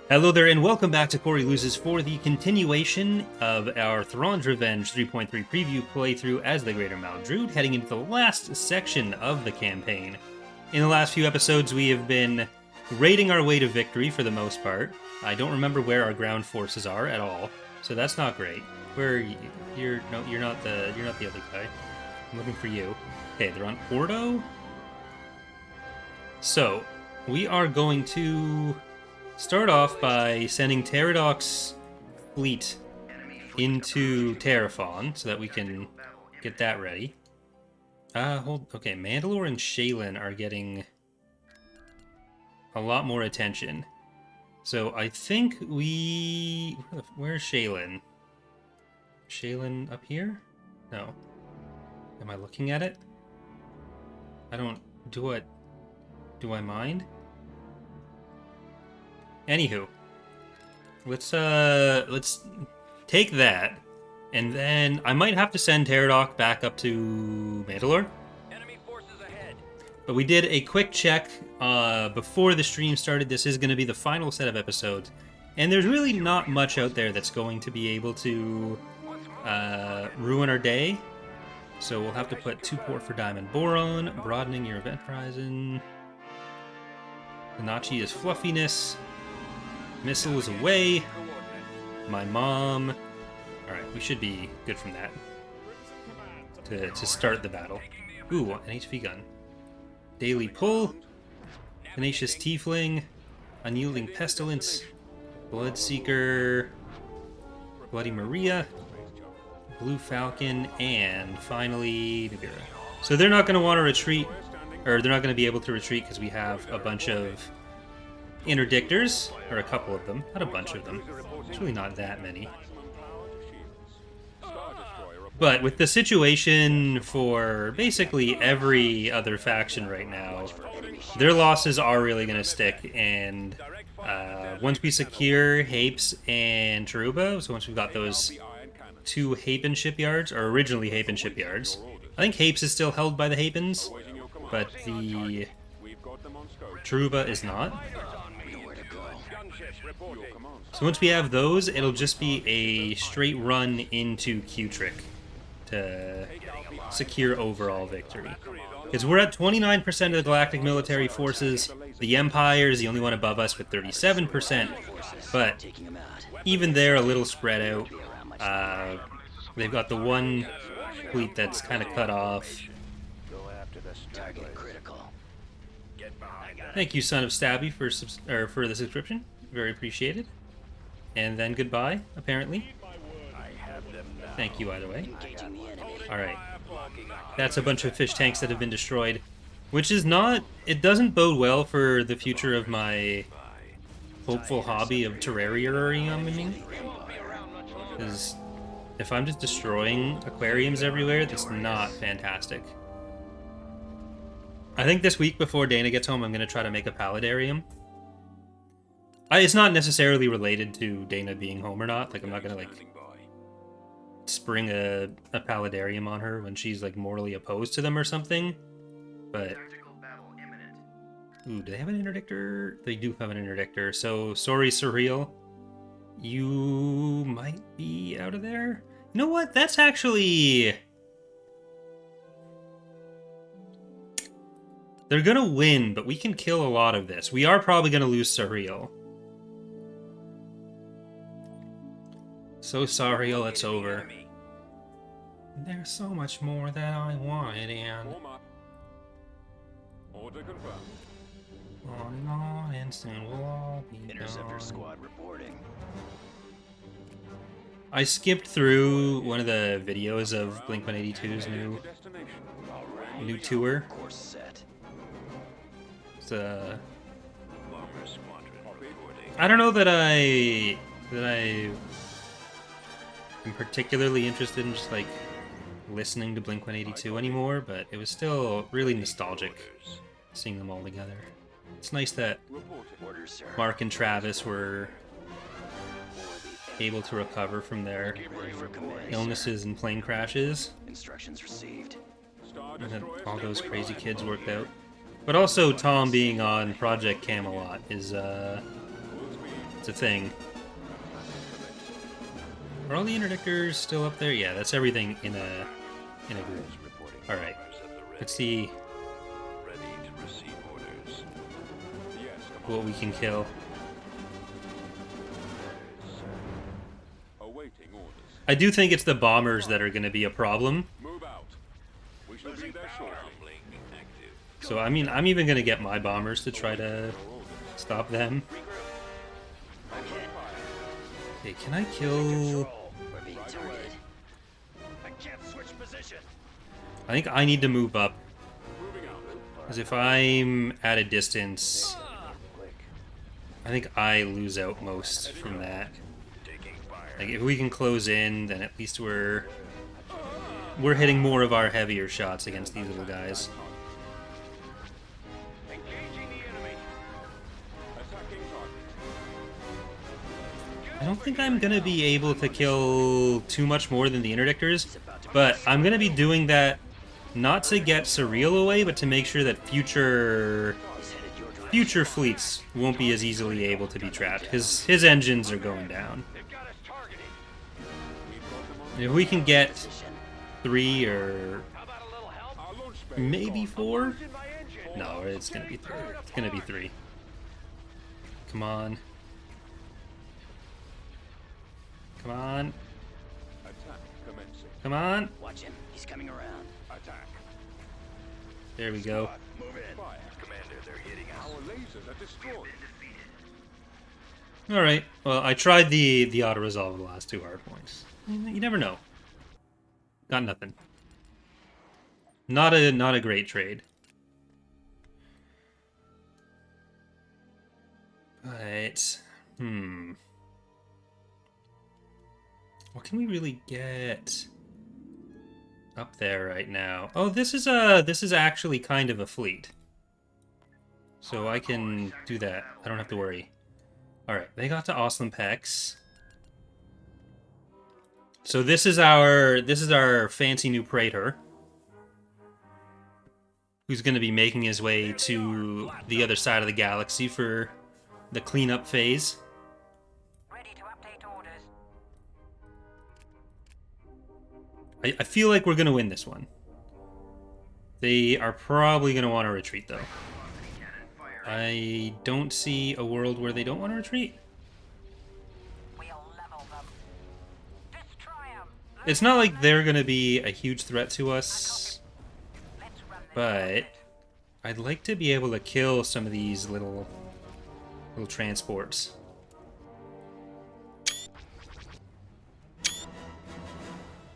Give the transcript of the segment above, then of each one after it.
Hello there, and welcome back to Corey Loses for the continuation of our Thrawn's Revenge 3.3 preview playthrough as the Greater Maldrood, heading into the last section of the campaign. In the last few episodes, we have been raiding our way to victory for the most part. I don't remember where our ground forces are at all, so that's not great. Where are you? You're not the other guy. I'm looking for you. Okay, they're on Ordo. So we are going to start off by sending Pterodoc's fleet into Terraphon so that we can get that ready. Okay, Mandalore and Shaylin are getting a lot more attention. So I think where's Shaylin? Shaylin up here? No. Am I looking at it? Do I mind? Anywho, let's take that, and then I might have to send Pterodoc back up to Mandalore. Enemy forces ahead. But we did a quick check before the stream started. This is going to be the final set of episodes, and there's really not much out there that's going to be able to ruin our day. So we'll have to put 2 port for Diamond Boron, broadening your event horizon. Hanachi is fluffiness. Missile is away. My mom. Alright, we should be good from that. To start the battle. Ooh, an HP gun. Daily Pull. Tenacious Tiefling. Unyielding Pestilence. Bloodseeker. Bloody Maria. Blue Falcon. And finally, Nagura. So they're not going to want to retreat. Or they're not going to be able to retreat because we have a bunch of interdictors, or a couple of them, not a bunch of them. It's really not that many. But with the situation for basically every other faction right now, their losses are really going to stick, and once we secure Hapes and Taruba, so once we've got those 2 Hapen shipyards, or originally Hapen shipyards, I think Hapes is still held by the Hapens, but the Taruba is not. So once we have those, it'll just be a straight run into Q-Trick to secure overall victory. Because we're at 29% of the galactic military forces. The Empire is the only one above us with 37%. But even they're a little spread out. They've got the one fleet that's kind of cut off. Thank you, Son of Stabby, for the subscription. Very appreciated. And then goodbye, apparently. Thank you either way. Alright. That's a bunch of fish tanks that have been destroyed. Which is not... It doesn't bode well for the future of my hopeful hobby of terrariuming. Because if I'm just destroying aquariums everywhere, that's not fantastic. I think this week before Dana gets home, I'm going to try to make a paludarium. It's not necessarily related to Dana being home or not. Like, I'm not going to, like, spring a paludarium on her when she's, like, morally opposed to them or something. But... Ooh, do they have an interdictor? They do have an interdictor. So, sorry, Surreal. You might be out of there? You know what? That's actually... They're gonna win, but we can kill a lot of this. We are probably gonna lose Surreal. So sorry, it's over. There's so much more that I wanted, and on and soon we'll all be Interceptor squad reporting. I skipped through one of the videos of Blink-182's new tour. Course set. It's I don't know that I am particularly interested in just, like, listening to Blink-182 anymore, but it was still really nostalgic seeing them all together. It's nice that Mark and Travis were able to recover from their illnesses and plane crashes. Instructions received. And that all those crazy kids worked out. But also Tom being on Project Camelot is it's It's a thing. Are all the interdictors still up there? Yeah, that's everything in a group. All right. Let's see what we can kill. I do think it's the bombers that are going to be a problem. So, I mean, I'm even going to get my bombers to try to stop them. Okay, can I kill... I think I need to move up. Because if I'm at a distance, I think I lose out most from that. Like, if we can close in, then at least we're hitting more of our heavier shots against these little guys. I don't think I'm going to be able to kill too much more than the interdictors, but I'm going to be doing that not to get Surreal away, but to make sure that future fleets won't be as easily able to be trapped, because his engines are going down. If we can get 3 or maybe 4? No, it's going to be 3. It's going to be 3. Come on. Come on. Come on. Watch him. He's coming around. Attack. There we go. Move in. Commander, they're hitting us. Our lasers are destroyed. Alright. Well, I tried the auto-resolve the last 2 hard points. You never know. Got nothing. Not a great trade. But what can we really get up there right now? Oh, this is actually kind of a fleet. So I can do that. I don't have to worry. Alright, they got to Oslimpex. So this is our fancy new Praetor, who's going to be making his way to the other side of the galaxy for the cleanup phase. Ready to update orders. I feel like we're going to win this one. They are probably going to want to retreat, though. I don't see a world where they don't want to retreat. We'll level them. Destroy 'em. It's not like they're going to be a huge threat to us, Let's run this but gauntlet. I'd like to be able to kill some of these little transports.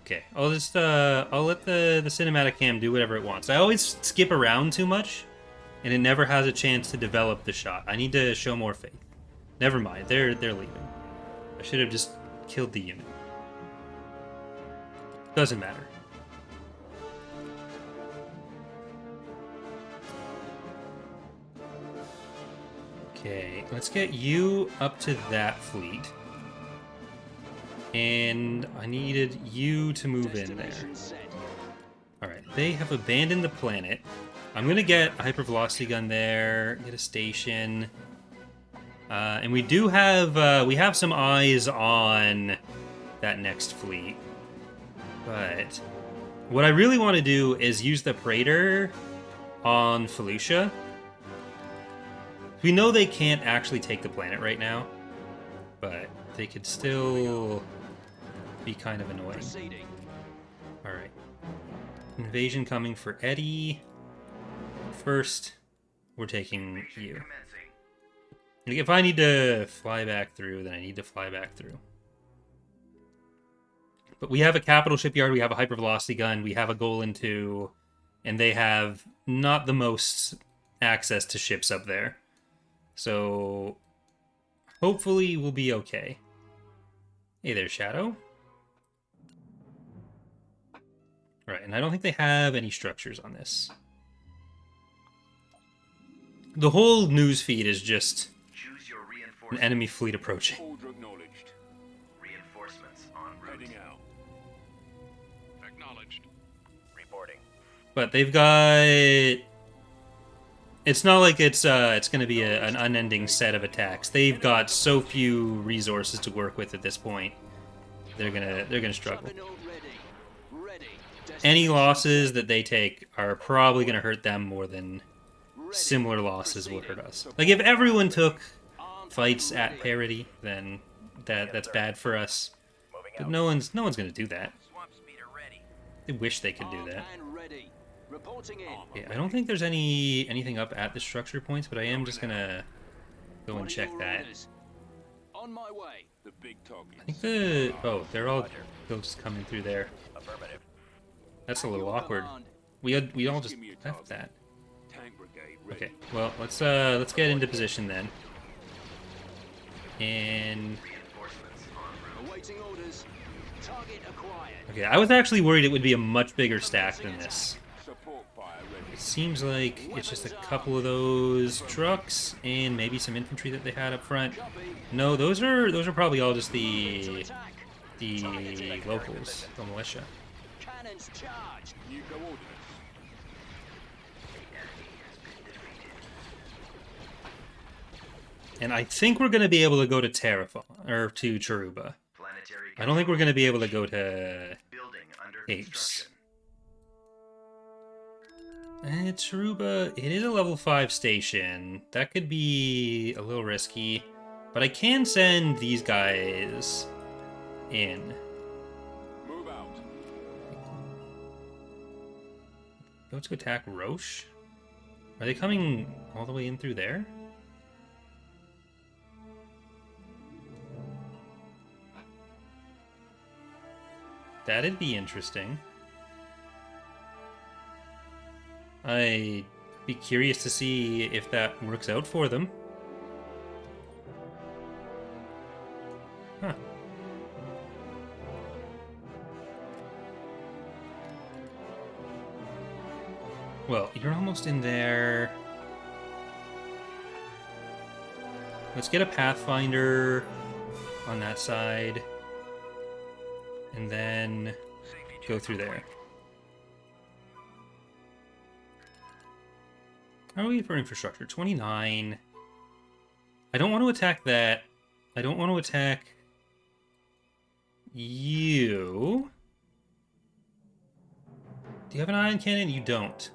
Okay, I'll let the cinematic cam do whatever it wants. I always skip around too much, and it never has a chance to develop the shot. I need to show more faith. Never mind, they're leaving. I should have just killed the unit. Doesn't matter. Okay, let's get you up to that fleet. And I needed you to move in there. Alright, they have abandoned the planet. I'm gonna get a hypervelocity gun there, get a station. And we do have, we have some eyes on that next fleet. But what I really want to do is use the Praetor on Felucia. We know they can't actually take the planet right now, but they could still be kind of annoying. Alright. Invasion coming for Eddie. First, we're taking you. Like, if I need to fly back through, then I need to fly back through. But we have a capital shipyard, we have a hypervelocity gun, we have a Golan 2, and they have not the most access to ships up there. So, hopefully we'll be okay. Hey there, Shadow. Alright, and I don't think they have any structures on this. The whole news feed is just an enemy fleet approaching. Reinforcements en route. Heading out. Acknowledged. Reporting. But they've got It's not like it's going to be an unending set of attacks. They've got so few resources to work with at this point. They're gonna struggle. Any losses that they take are probably gonna hurt them more than similar losses would hurt us. Like if everyone took fights at parity, then that's bad for us. But no one's gonna do that. They wish they could do that. Okay, I don't think there's anything up at the structure points, but I am just gonna go and check that. On my way. The big target. I think they're all just coming through there. That's a little awkward. We all just left that. Tank brigade ready. Okay, well let's get into position then. And Awaiting orders. Target acquired. okay, I was actually worried it would be a much bigger stack than this. Support fire ready. It seems like it's just a couple of those trucks and maybe some infantry that they had up front. No, those are probably all just the locals, the militia. Cannons charged. You go orders. And I think we're going to be able to go to Terraform, or to Charuba. I don't think we're going to be able to go to Apes. Charuba, it is a level 5 station. That could be a little risky. But I can send these guys in. Move out. Go to attack Roche? Are they coming all the way in through there? That'd be interesting. I'd be curious to see if that works out for them. Huh. Well, you're almost in there. Let's get a Pathfinder on that side. And then go through there. How are we for infrastructure? 29. I don't want to attack that. I don't want to attack you. Do you have an ion cannon? You don't.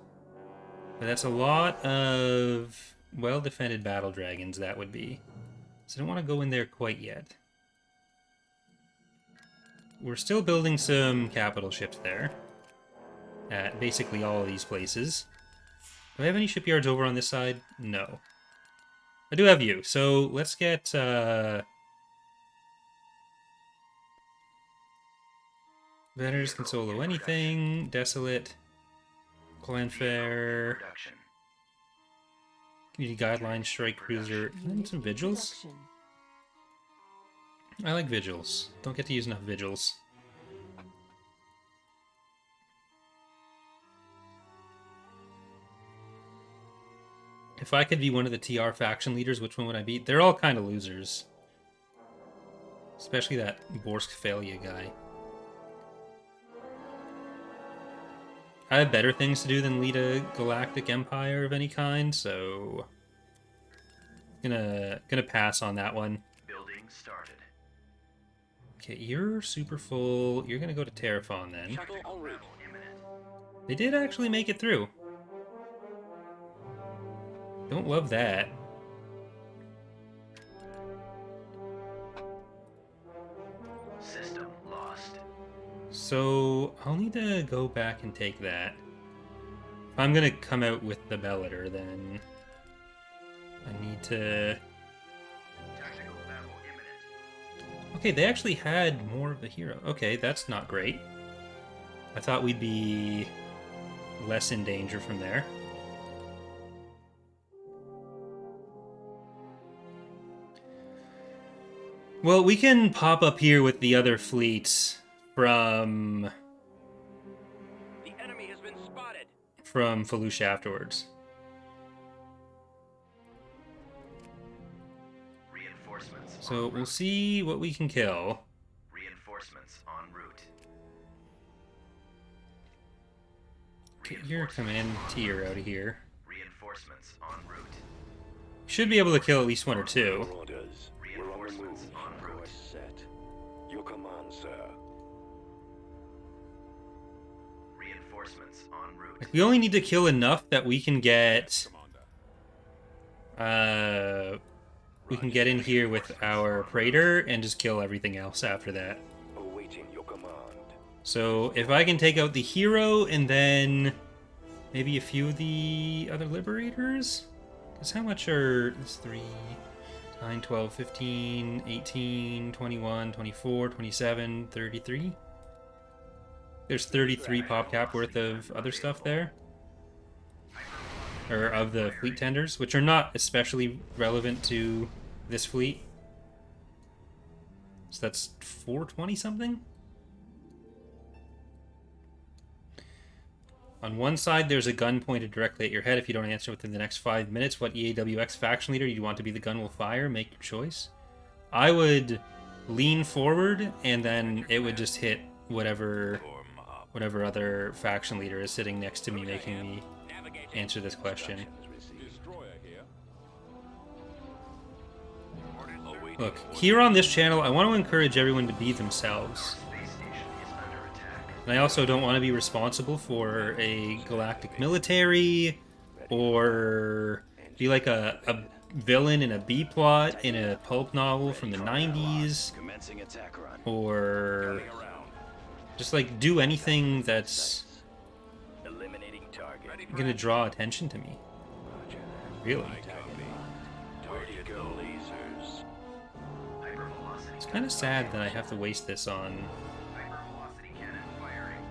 But that's a lot of well-defended battle dragons, that would be. So I don't want to go in there quite yet. We're still building some capital ships there. At basically all of these places. Do I have any shipyards over on this side? No. I do have you, so let's get, Banners can solo anything. Desolate. Clanfair. Community Guidelines, Strike Cruiser, and some Vigils. I like Vigils. Don't get to use enough Vigils. If I could be one of the TR faction leaders, which one would I be? They're all kind of losers. Especially that Borsk Failure guy. I have better things to do than lead a galactic empire of any kind, so gonna pass on that one. Building started. Okay, you're super full. You're gonna go to Terraform then. Shuttle en route. They did actually make it through. Don't love that. System lost. So I'll need to go back and take that. If I'm gonna come out with the Bellator, then I need to... Tactical battle imminent. Okay, they actually had more of a hero. Okay, that's not great. I thought we'd be less in danger from there. Well, we can pop up here with the other fleets from The enemy has been spotted. Felucia afterwards. Reinforcements. So we'll see what we can kill. Reinforcements en route. Get your command tier out of here. Reinforcements en route. Should be able to kill at least one or two. Orders. We're on the move. Reinforcements en route. Course set. Your command, sir. Reinforcements en route. Like, we only need to kill enough that we can get we can get in here with our Praetor and just kill everything else after that. Awaiting your command. So if I can take out the hero and then maybe a few of the other liberators? Because how much are this 3, 9, 12, 15, 18, 21, 24, 27, 33? There's 33 pop cap worth of other stuff there. Or of the fleet tenders, which are not especially relevant to this fleet. So that's 420 something? On one side, there's a gun pointed directly at your head. If you don't answer within the next 5 minutes, what EAWX faction leader you want to be the gun will fire. Make your choice. I would lean forward, and then it would just hit whatever other faction leader is sitting next to me, making me answer this question. Look, here on this channel, I want to encourage everyone to be themselves. Space station is under attack. And I also don't want to be responsible for a galactic military or be like a villain in a B-plot in a pulp novel from the 90s, Commencing attack run. or just like do anything that's Eliminating target. gonna draw attention to me. Really. Ready to go. Lasers. Hypervelocity. It's kind of sad that I have to waste this on. Hypervelocity cannon firing.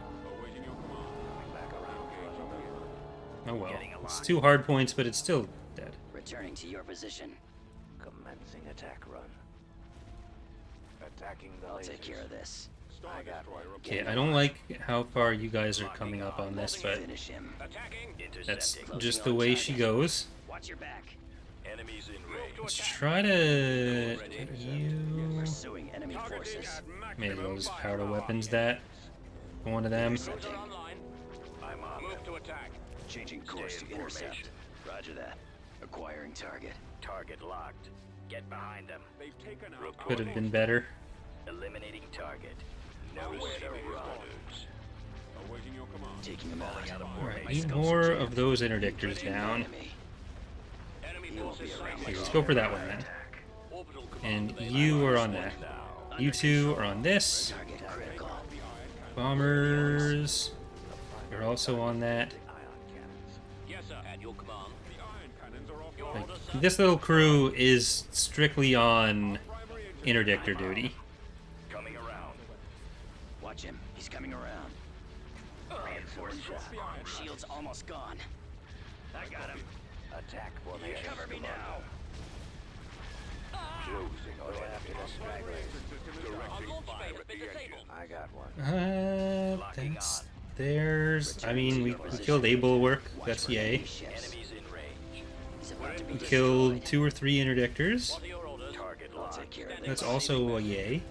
Oh well. It's 2 hard points, but it's still dead. Returning to your position. Commencing attack run. Attacking the I'll take care of this. I got one. Okay, I don't like how far you guys are coming up on this, but Finish him. that's Closing just on the way target. she goes. Watch your back. Enemies in range. Let's try to get you. Pursuing enemy forces. May as well just powder weapons that. One of them. I'm on them. Changing course to intercept. Roger that. Acquiring target. Target locked. Get behind them. They've taken out. Could have been better. Eliminating target. Nowhere to run. Awaiting your command. Taking him out. Alright, need more of those interdictors down. Enemy. Enemy forces Here, let's go for that one then. And you are on that. You two are on this. Target critical. Bombers. You're also on that. Yes, sir. At your command. The iron cannons are off. Like, this little crew is strictly on interdictor duty. Coming around. Watch him. He's coming around. Reinforcements. Shield's almost gone. I got him. Attack formation. Cover me now. Closing on after the stragglers. Directing fire at the engine. I got one. That's theirs. I mean, we killed a bulwark. That's yay. Ships. Enemies in range. He's about to be We destroyed. killed 2 or 3 interdictors. Target I'll locked. take care of That's this. also a yay.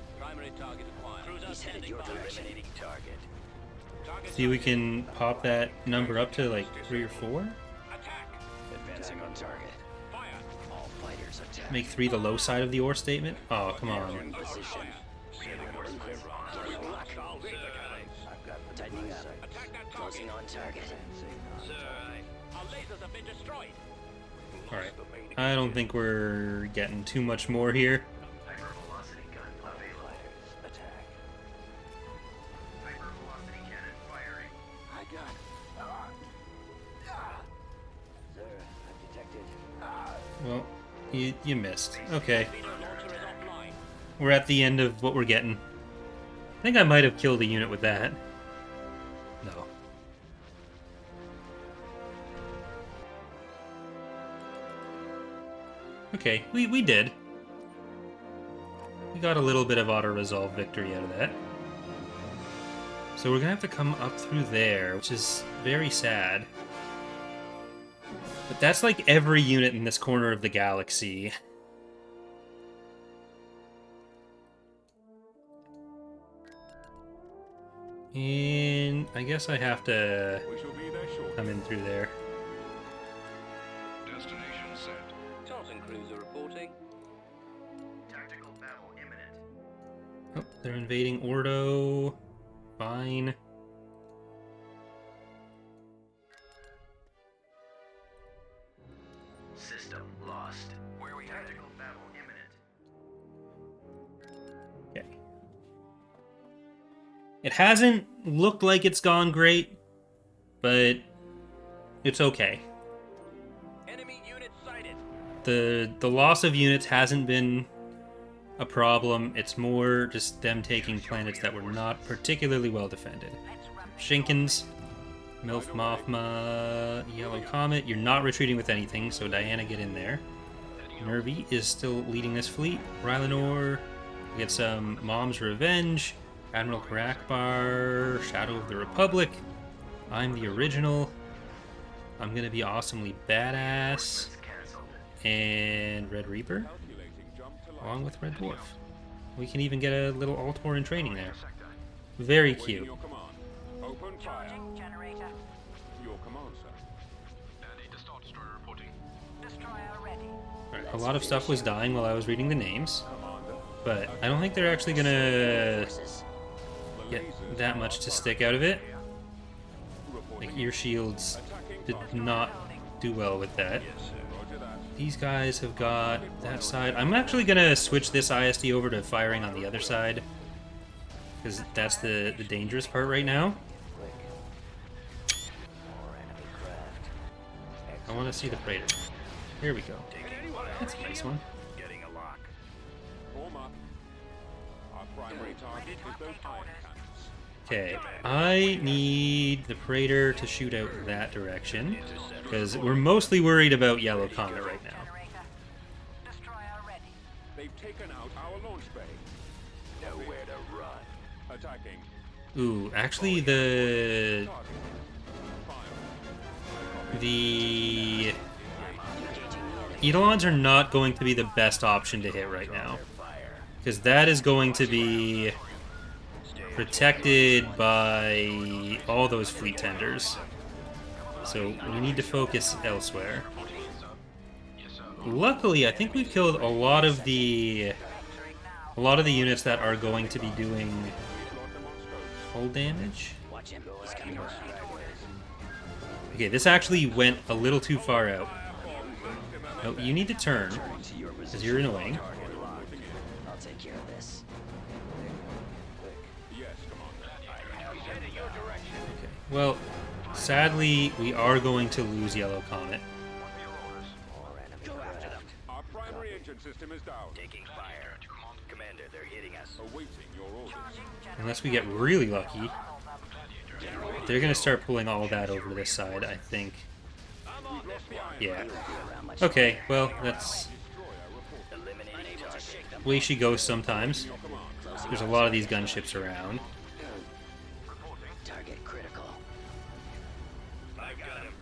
He's headed your direction. Eliminating target. See, we can pop that number up to like 3 or 4. Advancing on target. All fighters attack. Make 3 the low side of the ore statement. Oh, come on. In position. Tightening up. Closing on target. Alright. I don't think we're getting too much more here. Hypervelocity gun available. Attack. Hypervelocity cannon firing. I got. Sir, I've detected. Well, you missed. Okay. We're at the end of what we're getting. I think I might have killed a unit with that. No. Okay, we did. We got a little bit of auto-resolve victory out of that. So we're gonna have to come up through there, which is very sad. But that's like every unit in this corner of the galaxy. And I guess I have to We shall be there shortly. come in through there. Oh, they're invading Ordo. Fine. System lost. Where we tactical battle imminent. Okay. It hasn't looked like it's gone great, but it's okay. Enemy unit sighted. The loss of units hasn't been a problem. It's more just them taking planets that were not particularly well defended. Shinkins, Milf Mothma, Yellow Comet. You're not retreating with anything, so Diana, get in there. Nervi is still leading this fleet. Rylanor, we get some Mom's Revenge. Admiral Karakbar, Shadow of the Republic. I'm the original. I'm gonna be awesomely badass. And Red Reaper, along with Red Dwarf. We can even get a little Altor in training there. Very cute. Charging generator. Your command, sir. Destroyer ready. Alright, a lot of stuff was dying while I was reading the names, but I don't think they're actually gonna get that much to stick out of it. Like, ear shields did not do well with that. These guys have got that side. I'm actually gonna switch this ISD over to firing on the other side, because that's the dangerous part right now. I want to see the Praetor. Here we go. That's a nice one. Getting a lock. Form up. Our primary target is those iron cannons. Okay, I need the Praetor to shoot out that direction, because we're mostly worried about Yellow Comet right now. Generator. Destroyer ready. They've taken out our launch bay. Nowhere to run. Attacking. Ooh, actually the Eidolons are not going to be the best option to hit right now, because that is going to be protected by all those fleet tenders. So we need to focus elsewhere. Luckily, I think we've killed a lot of the units that are going to be doing hull damage. Okay, this actually went a little too far out. No, you need to turn, because you're annoying. I'll take care of this. Okay. Well, sadly, we are going to lose Yellow Comet. Our primary engine system is down. Taking fire. Commander, they're hitting us. Awaiting your orders. Unless we get really lucky. They're going to start pulling all that over to this side, I think. Yeah. Okay, well, that's Eliminating target. way she goes sometimes. There's a lot of these gunships around. Target critical. I got him.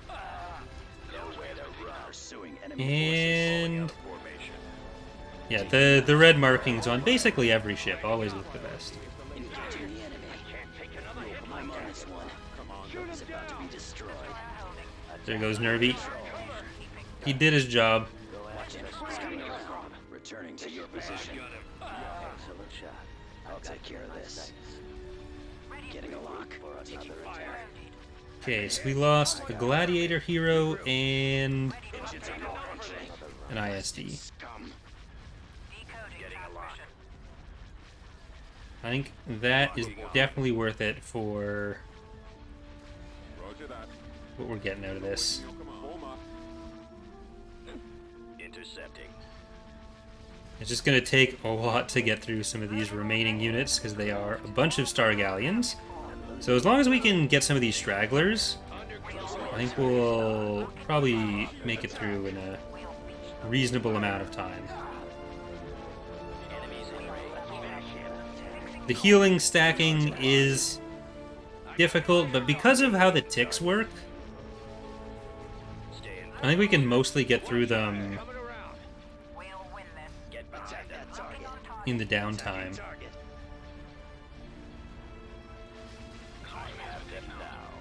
Nowhere to run. Pursuing enemy And Formation. yeah, the red markings on basically every ship always look the best. engaging the enemy. My -1 is about to be destroyed. There goes Nervi. He did his job. It's coming around. Returning to your position. Excellent shot. I'll take care of this. Getting a lock. Taking fire. Okay, so we lost a gladiator hero and an ISD. Scum. Decoding transmission. I think that is definitely worth it for Roger that. what we're getting out of this. Your command. Form up. Intercepting. It's just going to take a lot to get through some of these remaining units, because they are a bunch of Star Galleons. So as long as we can get some of these stragglers, I think we'll probably make it through in a reasonable amount of time. The healing stacking is difficult, but because of how the ticks work, I think we can mostly get through them We'll win this. Get behind that target. in the downtime.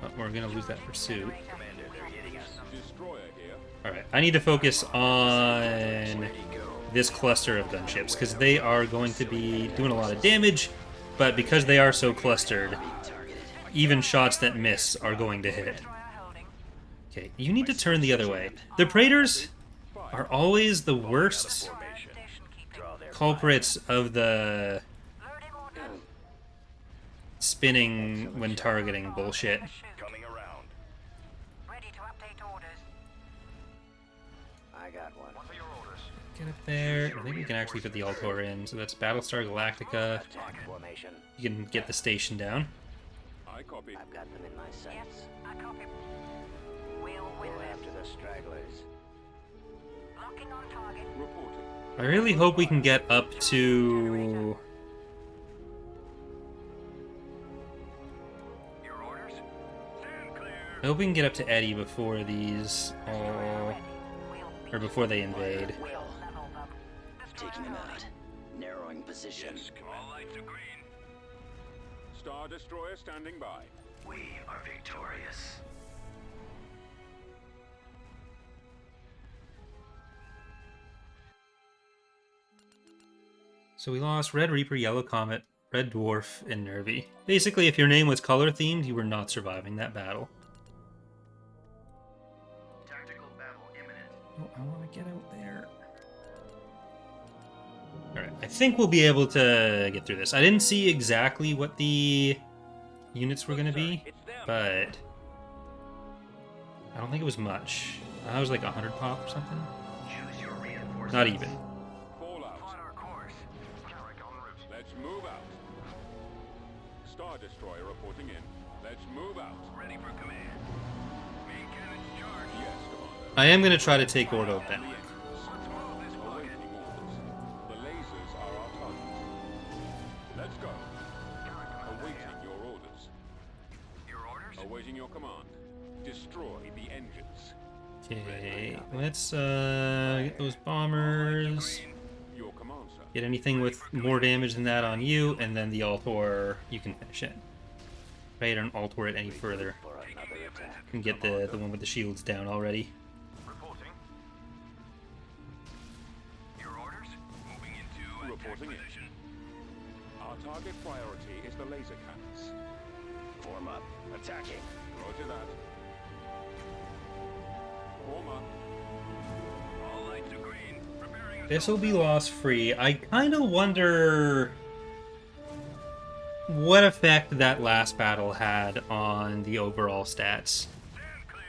Oh, we're gonna lose that pursuit. Commander, they're hitting us. Destroyer here. Alright, I need to focus on this cluster of gunships, because they are going to be doing a lot of damage, but because they are so clustered, even shots that miss are going to hit. Okay, you need to turn the other way. The Praetors are always the worst culprits of the spinning when targeting bullshit. Coming around. Ready to update orders. I got one. What are your orders? Get up there. I think we can actually put the Altor in. So that's Battlestar Galactica. Attack formation. You can get the station down. I copy. I've got them in my Yes, sights. I copy. We'll win Go this. after the stragglers. Locking on target. Reporting. I really hope we can get up to... Your orders? Stand clear. I hope we can get up to Eddie before these all... Ready. We'll or before they invade. Will. level them. Taking them out. Narrowing position. All lights are green. Star Destroyer standing by. We are victorious. So we lost Red Reaper, Yellow Comet, Red Dwarf, and Nervy. Basically, if your name was color-themed, you were not surviving that battle. Tactical battle imminent. Oh, I want to get out there. Alright, I think we'll be able to get through this. I didn't see exactly what the units were going to be, but I don't think it was much. I was like 100 pop or something. Choose your reinforcements. Not even. Fall out. On our course. Carrick en route. Let's move out. Star Destroyer reporting in. Let's move out. Ready for command. Main cannons charge. Yes, Commander. I am going to try to take Ordo down. Let's move this Awaiting bucket. orders. The lasers are our target. Let's go. Awaiting your orders. Your orders? Awaiting your command. Destroy the engines. Okay, let's get those bombers. Your command, sir. Get anything with more damage than that on you, and then the Altor, you can finish it. If I don't Altor it any further, For another attack. you can get the one with the shields down already. Reporting. Your orders? Moving into Reporting in. position. Our target priority is the laser cannons. Form up. Attacking. Roger that. Form up. All lights are green. Preparing This will be loss free. I kind of wonder what effect that last battle had on the overall stats. stand clear.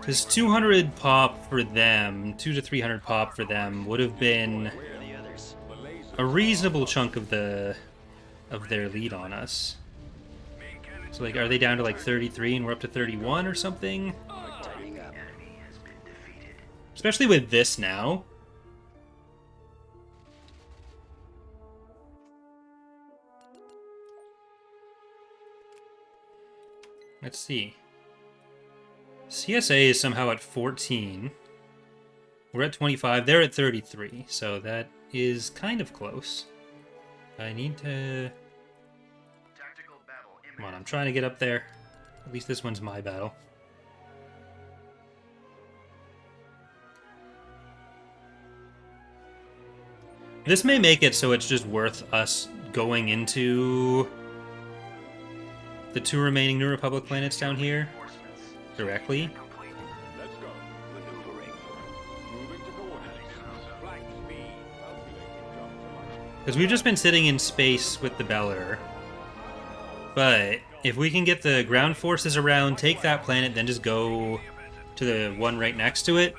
Because 200 pop for them, 200 to 300 pop for them, would have been Where are the others? The lasers. a reasonable chunk of their lead on us. Main cannons. So like, are they down to like 33 and we're up to 31 or something? Tidying up. Enemy has been defeated. Especially with this now. Let's see. CSA is somehow at 14. We're at 25. They're at 33. So that is kind of close. I need to... Tactical battle imminent. Come on, I'm trying to get up there. At least this one's my battle. This may make it so it's just worth us going into the two remaining New Republic planets down here directly. Let's go. Maneuvering. Moving to coordinates. Flight speed. Calculating jump to Mach. Because we've just been sitting in space with the Beller. But if we can get the ground forces around, take that planet, then just go to the one right next to it,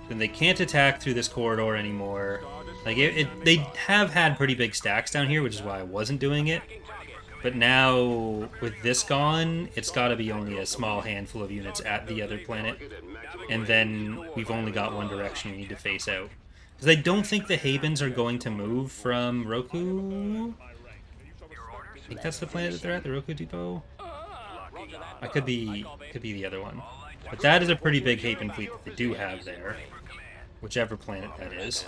then they can't attack through this corridor anymore. Like they have had pretty big stacks down here, which is why I wasn't doing it. But now with this gone, it's got to be only a small handful of units at the other planet, and then we've only got one direction we need to face out. Because I don't think the Havens are going to move from Roku. I think that's the planet that they're at, the Roku Depot. I could be the other one. But that is a pretty big Haven fleet that they do have there. Whichever planet that is.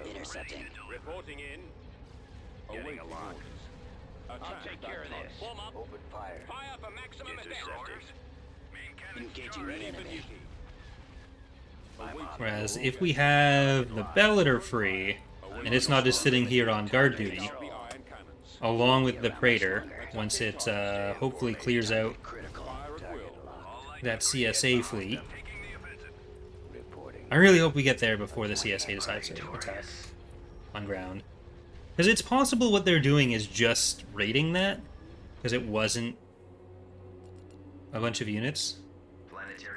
Intercepting. Reporting in. Awaiting orders. Attack take that care of this. target. Form up. Open fire. Fire for maximum advance. Orders. Main cannons Engaging charged. the enemy. Whereas if we have the Bellator free, and it's not just sitting here on guard duty, The iron cannons. along with the Praetor, once it hopefully clears out Fire at will. that CSA fleet. Taking the offensive. Reporting. I really hope we get there before the CSA decides to attack on ground. Because it's possible what they're doing is just raiding that, because it wasn't a bunch of units.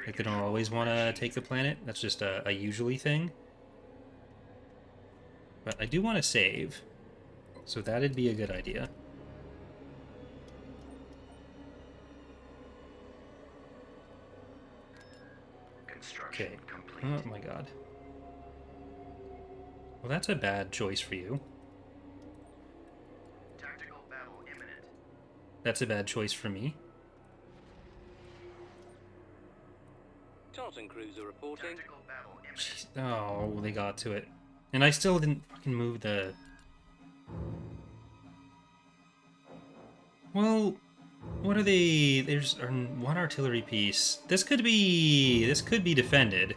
Like, they don't always want to take the planet. That's just a usually thing. But I do want to save, so that'd be a good idea. Okay. Oh my god. Well, that's a bad choice for you. That's a bad choice for me. Tartan cruiser reporting. Jeez. Oh, they got to it. And I still didn't fucking move the... Well, what are they... There's one artillery piece. This could be defended.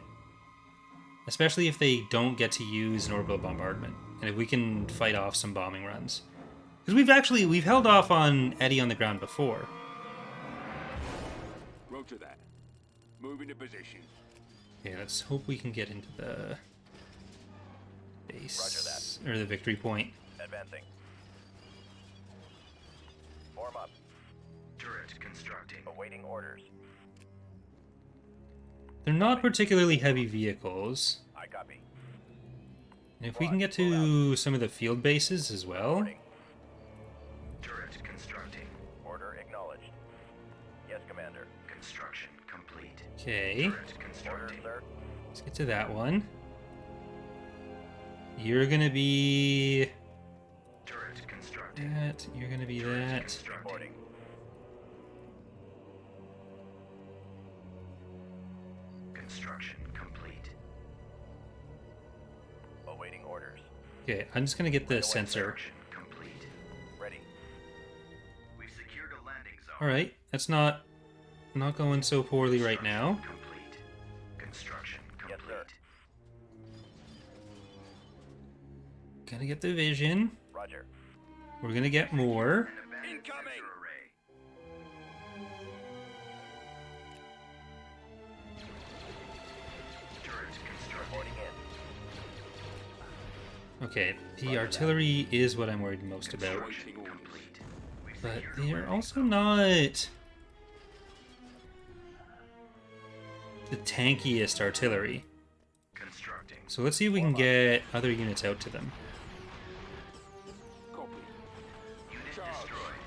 Especially if they don't get to use an orbital bombardment. And if we can fight off some bombing runs. Because we've held off on Eddie on the ground before. Roger that. Moving to position. Okay, let's hope we can get into the base. Or the victory point. Advancing. Form up. Turret constructing. Awaiting orders. They're not particularly heavy vehicles. I copy. And if we can get to some of the field bases as well. Reporting. Turret constructing. Order acknowledged. Yes, Commander. Construction complete. Okay, Turret Order, constructing. sir. let's get to that one. You're gonna be Turret constructing. that. You're gonna be that. Constructing. Reporting. Construction complete. Awaiting orders. Okay, I'm just gonna get the sensor. Construction complete. Ready. We've secured a landing zone. All right, that's not going so poorly right now. Complete. Construction Yes, complete. sir. Gonna get the vision. Roger. We're gonna get more. An abandoned Incoming! sensor array. Turret constructing. Reporting in. Okay, the artillery is what I'm worried most about. Construction complete. We've But secured a they are landing also zone. not the tankiest artillery. Constructing. So let's see if we can get other units out to them. Copy. Unit Charge. destroyed.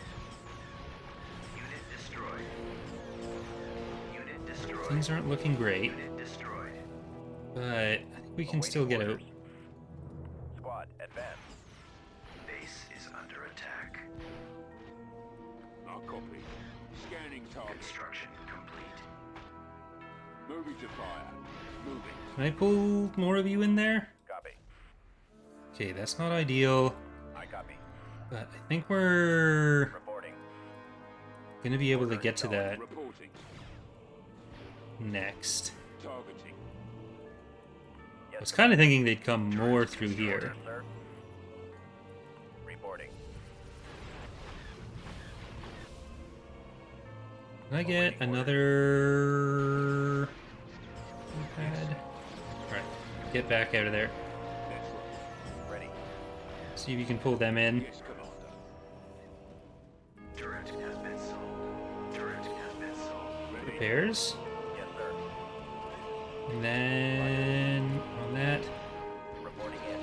Unit destroyed. Unit destroyed. Things aren't looking great, Unit destroyed. but I think we can still get out. Squad, advance. Base is under attack. I'll copy. Scanning target. Construction complete. Moving to fire. Moving. Can I pull more of you in there? Copy. Okay, that's not ideal, I copy. but I think we're Reporting. gonna be able to get to that Reporting. next. Targeting. I was kind of thinking they'd come more through here. Order, sir. Reporting. Can I get another pad? Alright, get back out of there. That's right. Ready. See if you can pull them in. Yes, Commander. Turret has been sold. Turret has been sold. Repairs. Yes, sir. And then on that. Reporting in.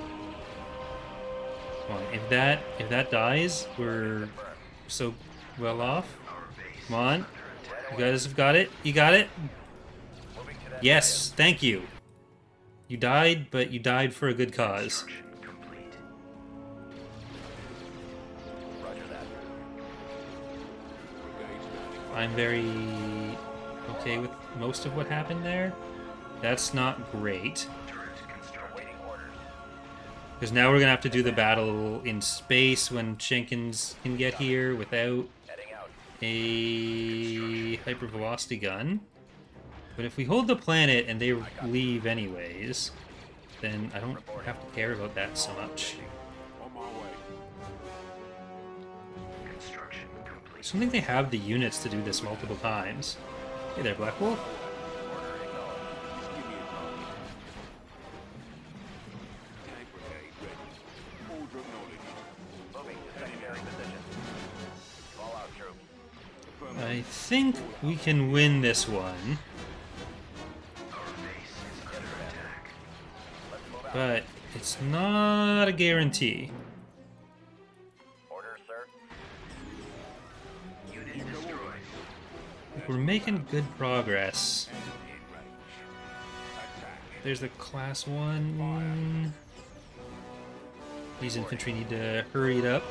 Come on, if that dies, we're so well off. Our base Come on. is under attack. You guys have got it? You got it? Moving to that Yes, thank you. You died, but you died for a good cause. Construction complete. area. Roger that. Brigade standing. I'm very okay with most of what happened there. That's not great. Turret constructing. Awaiting orders. Because now we're going to have to do the battle in space when Jenkins can get here without Heading out. a hypervelocity gun. But if we hold the planet and they leave anyways, then I don't have to care about that so much. On my way. Construction complete. I don't think they have the units to do this multiple times. Hey there, Black Wolf. Order acknowledged. Just give me a target. Tank brigade ready. Order acknowledged. Moving to secondary position. Fall out, troops. I think we can win this one, Our base is under attack. Let's move out. but it's not a guarantee. Order, sir. Unit destroyed. We're making good progress. In range. Attack. There's the class 1. These infantry need to hurry it up.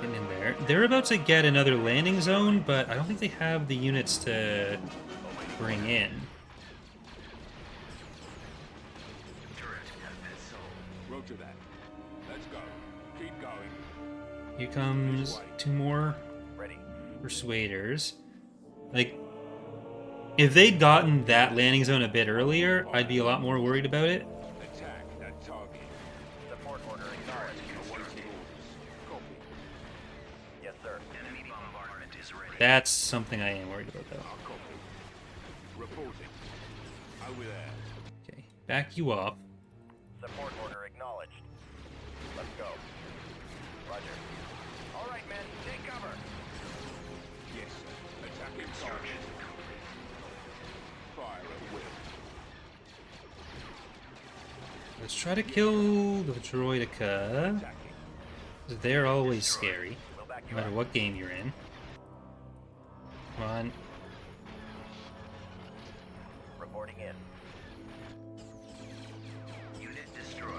Getting in there. They're about to get another landing zone, but I don't think they have the units to bring in. Turret has been sold. Roger that. Let's go. Keep going. Here comes 2 more Ready. persuaders. Like, if they'd gotten that landing zone a bit earlier, I'd be a lot more worried about it. Attack that target. Support order acknowledged. Awaiting orders. Copy. Yes, sir. Enemy bombardment is ready. That's something I am worried about, though. I'll copy. Reporting. Over there. Okay, back you up. Support order acknowledged. Let's go. Roger. All right, men. Take cover. Yes. Attacking target. Fire at will. Let's try to kill the droideka. Attacking. They're always scary, We'll back no you matter up. what game you're in. Come on. Reporting in. Unit destroyed.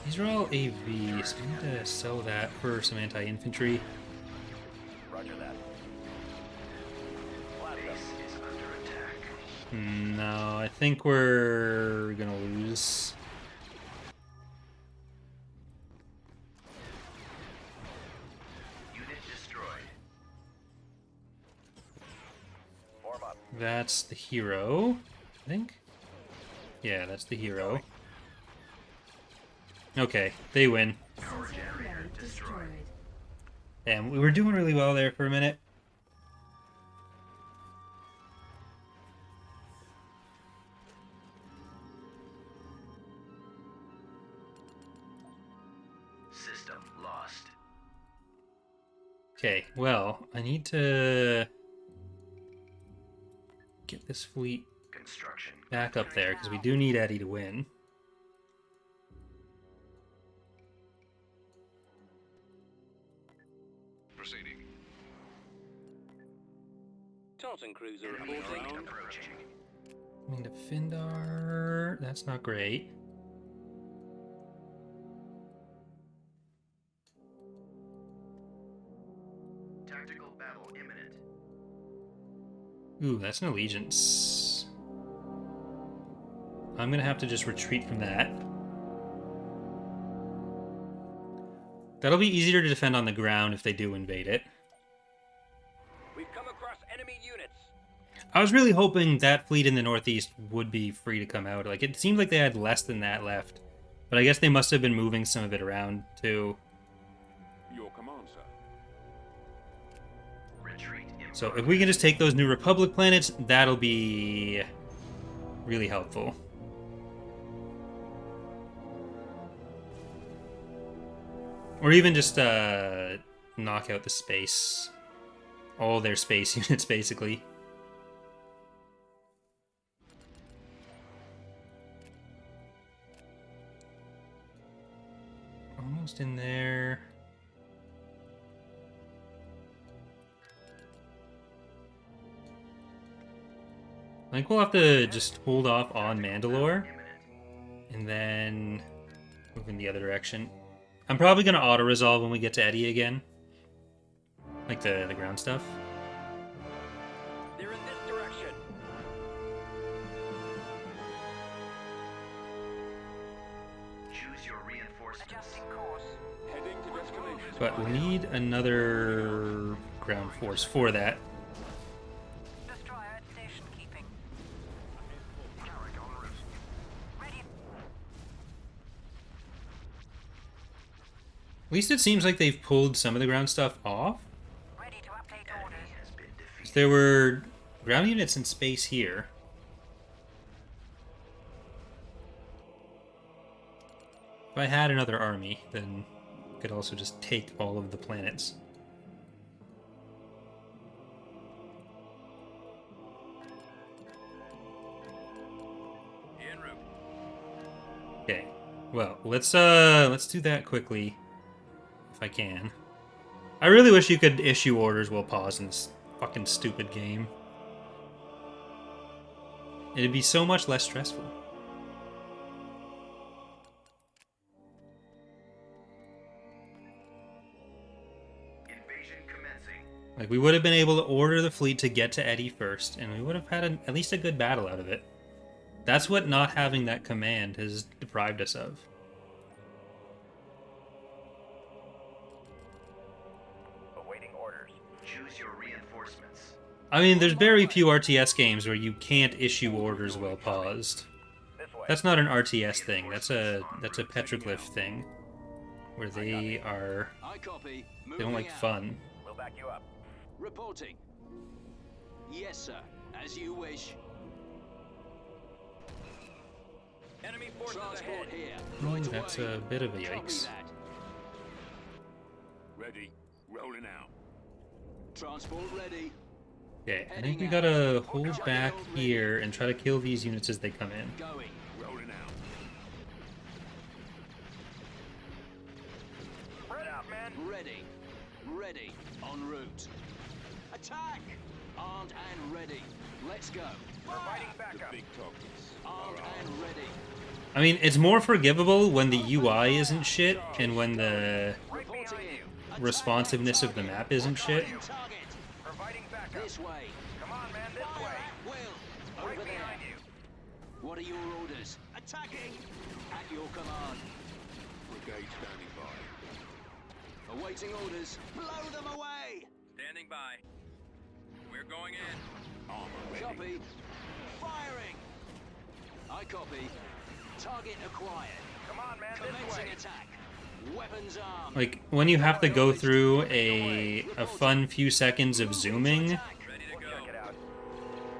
These are all AVs. I need to sell that for some anti-infantry. Roger that. Base is under attack. No, I think we're gonna lose. Unit destroyed. Form up. That's the hero, I think. Yeah, that's the hero. Okay, they win. Power generator destroyed. And we were doing really well there for a minute. System lost. Okay, well, I need to get this fleet Construction. back up there, because we do need Eddie to win. Proceeding. Tartan cruiser Enemy fleet reporting. approaching. I mean, the Findar, that's not great. Tactical battle imminent. Ooh, that's an allegiance. I'm gonna have to just retreat from that. That'll be easier to defend on the ground if they do invade it. We've come across enemy units. I was really hoping that fleet in the northeast would be free to come out. Like, it seemed like they had less than that left. But I guess they must have been moving some of it around, too. Your command, sir. Retreat in So if we can just take those New Republic planets, that'll be really helpful. Or even just knock out the space. All their space units, basically. Almost in there. I think we'll have to just hold off on Mandalore imminent. and then move in the other direction. I'm probably going to auto-resolve when we get to Eddie again. Like the ground stuff. They're in this direction. Choose your reinforcements. Adjusting course. Heading to destination. But we'll need another ground force for that. Destroyer at station keeping. At least it seems like they've pulled some of the ground stuff off. Ready to update orders. 'Cause there were ground units in space here. If I had another army, then I could also just take all of the planets. En route. Okay. Well, let's do that quickly, if I can. I really wish you could issue orders while pausing this fucking stupid game. It'd be so much less stressful. Invasion commencing. Like, we would have been able to order the fleet to get to Eddie first, and we would have had at least a good battle out of it. That's what not having that command has deprived us of. Awaiting orders. Choose your reinforcements. I mean, there's very few RTS games where you can't issue orders while paused. This way. That's not an RTS thing. That's a petroglyph thing, where they are I copy. they don't like fun. We'll back you up. Reporting. Yes, sir. As you wish. Enemy forces Transport ahead. here. Ooh, Right that's away. a bit of a Copy yikes. that. Ready. Rolling out. Transport ready. Okay, I think we gotta hold back here and try to kill these units as they come in. Going. Rolling out. Spread out, man. Ready. Ready. En route. Attack! Armed and ready. Let's go. Providing The backup. big targets. Armed and ready. I mean, it's more forgivable when the UI isn't shit and when the Reporting in. Attack responsiveness of the map isn't shit. on target. Providing backup. This way. Come on, man, this Fire way. at will. Right Over there. behind you. What are your orders? Attacking! At your command. Brigade standing by. Awaiting orders. Blow them away! Standing by. We're going in. Armor ready. Copy. Firing! I copy. Target acquired. Come on, man, this Commencing way. attack. Weapons armed. Like, when you have to go through a fun few seconds of zooming Attack. Ready to We'll check it go. out.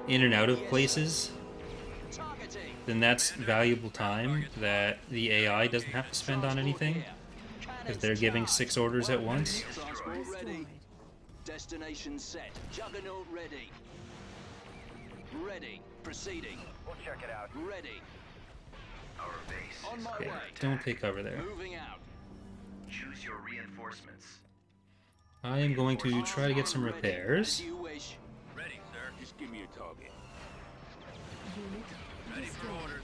in and out of places, Targeting. then that's valuable time that the AI doesn't have to spend on anything, because they're giving 6 orders at once. Transport ready. Destination set. Juggernaut ready. Ready. Proceeding. We'll check it out. Ready. Our base. On my Okay, way. don't take cover there. Moving out. Choose your reinforcements. I am going to try to get some Ready. repairs. As you wish. Ready, sir. Just give me a target. Ready for orders.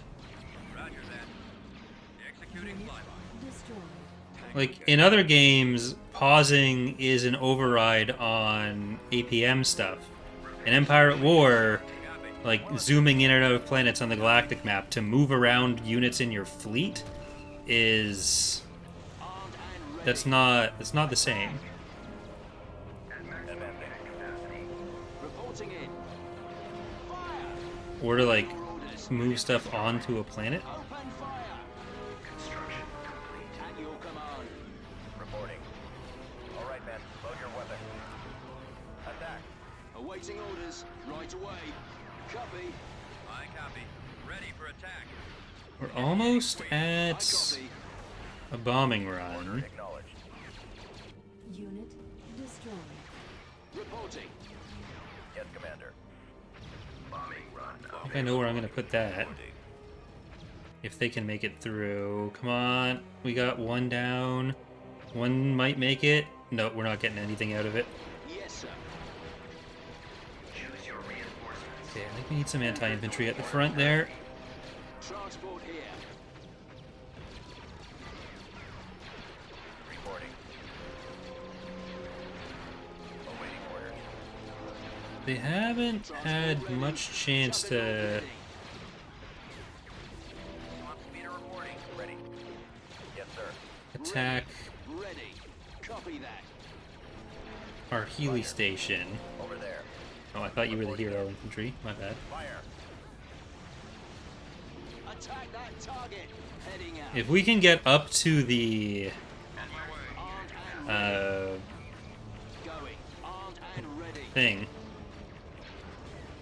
Roger that. Executing flyby. Like, in other games, pausing is an override on APM stuff. In Empire at War, like, zooming in and out of planets on the galactic map to move around units in your fleet is... Armed and ready. that's not the same. Reporting in. Fire. Or to, like, Orders. move stuff onto a planet. Open fire. Construction complete. At your command. Reporting. All right, men. Load your weapon. Attack. Awaiting orders. Right away. Copy. I copy. Ready for attack. We're almost I at copy. a bombing run. Acknowledged. Unit destroyed. Reporting. Yes, Commander. Bombing run. I think I know where I'm going to put that. If they can make it through. Come on. We got one down. One might make it. No, we're not getting anything out of it. Yes, sir. Choose your reinforcements. Okay, I think we need some anti-infantry at the front there. Transport here. Reporting. Awaiting orders. They haven't had much chance to Ready. Swamp speeder reporting. Ready. Yes, sir. attack Ready. Copy that. our Healy station. Over there. Oh, I thought you were the hero infantry. My bad. Fire. Attack that target. Heading out. If we can get up to the Armed thing,